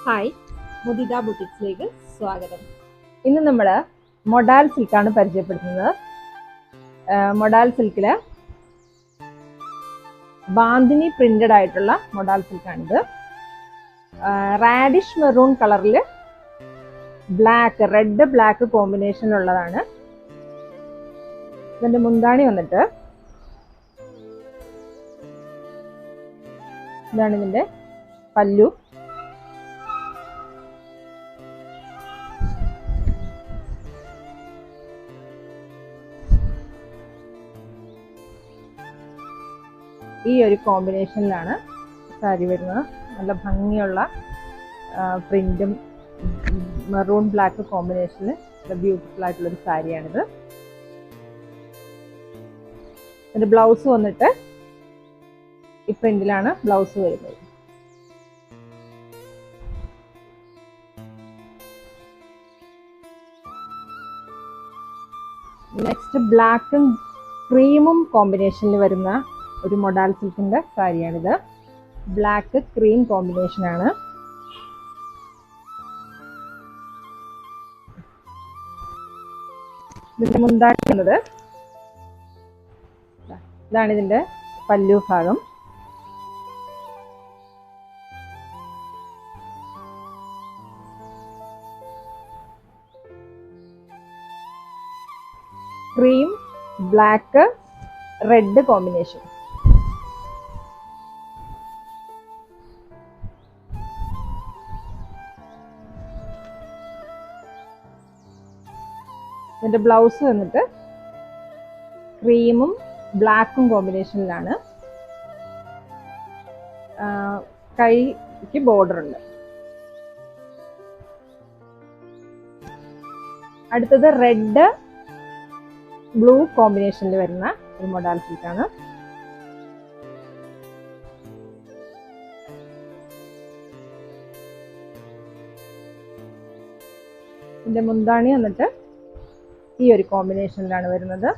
Hi, Mudita ബുട്ടിക്സിലേക്ക് സ്വാഗതം. ഇന്ന് നമ്മൾ മൊഡാൽ സിൽക്കാണ് പരിചയപ്പെടുത്തുന്നത്. മൊഡാൽ സിൽക്കിൽ ബാന്തിനി പ്രിന്റഡ് ആയിട്ടുള്ള മൊഡാൽ സിൽക്കാണിത്. റാഡിഷ് മെറൂൺ കളറിൽ റെഡ് ബ്ലാക്ക് കോമ്പിനേഷനിലുള്ളതാണ്. ഇതിന്റെ മുന്താണി വന്നിട്ട് ഇതാണ് ഇതിന്റെ പല്ലു. ഈ ഒരു കോമ്പിനേഷനിലാണ് സാരി വരുന്നത്. നല്ല ഭംഗിയുള്ള പ്രിന്റും മെറൂൺ ബ്ലാക്ക് കോമ്പിനേഷനിൽ ബ്യൂട്ടിഫുൾ ആയിട്ടുള്ളൊരു സാരിയാണിത്. ഇതിന്റെ ബ്ലൗസ് വന്നിട്ട് ഈ പ്രിന്റിലാണ് ബ്ലൗസ് വരുന്നത്. നെക്സ്റ്റ് ബ്ലാക്കും ക്രീമും കോമ്പിനേഷനിൽ വരുന്ന ഒരു മൊഡാൽ സിൽക്കിന്റെ സാരിയാണിത്. ബ്ലാക്ക് ക്രീം കോമ്പിനേഷൻ ആണ്. ഇതിന്റെ മുന്താണി എന്നത് ഇതാണ് ഇതിന്റെ പല്ലു ഭാഗം. Cream black red combination. ഇതിന്റെ ബ്ലൗസ് വന്നിട്ട് ക്രീമും ബ്ലാക്കും കോമ്പിനേഷനിലാണ്. കൈക്ക് ബോർഡർ ഉണ്ട്. അടുത്തത് റെഡ് ബ്ലൂ കോമ്പിനേഷനിൽ വരുന്ന ഒരു മൊഡാൽ സിൽക്കാണ്. ഇതിന്റെ മുന്താണി വന്നിട്ട് ഈ ഒരു കോമ്പിനേഷനിലാണ് വരുന്നത്.